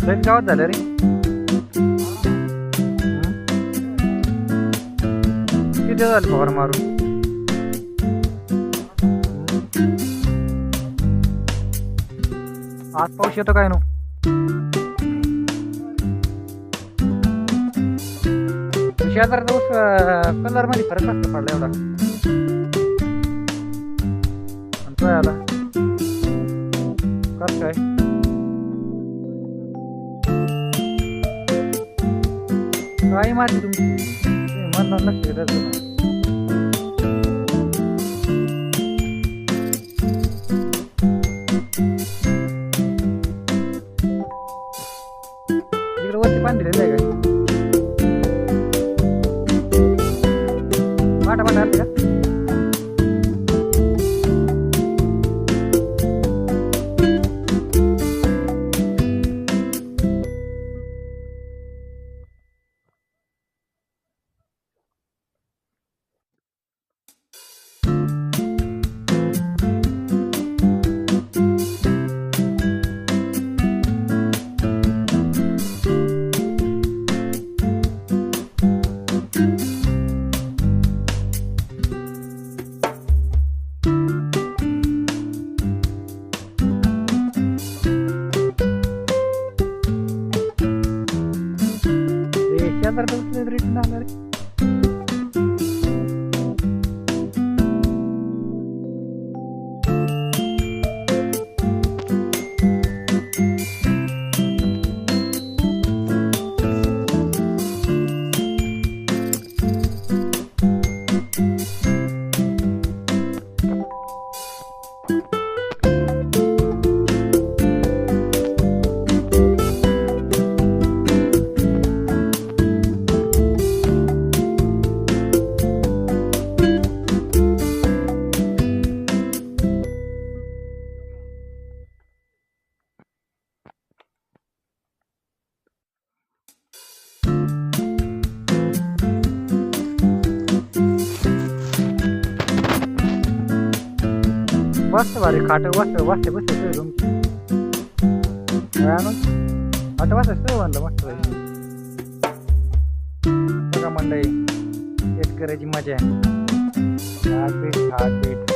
लयच गावात झालं रे. किती झालं फवार मारून? आज पाऊस येतो काय नो? शेजारचा ऊस कलर मध्ये फरक नसतो पडला एवढा. आणि तो आला कस काय? काय माहिती तुमची मन लक्ष द्यायचं ना. इकडे वरती पाणी दिलेलं आहे का? पाटा पाटा आली का? शेजारचं रिटर्न आलं रे. मस्त भारी खाट वाजता वाजता बसतोय तुमची खाट वाजता म्हणलं मस्त भाई. बघा मंडळी शेतकऱ्याची मजा आहे. हात पीठ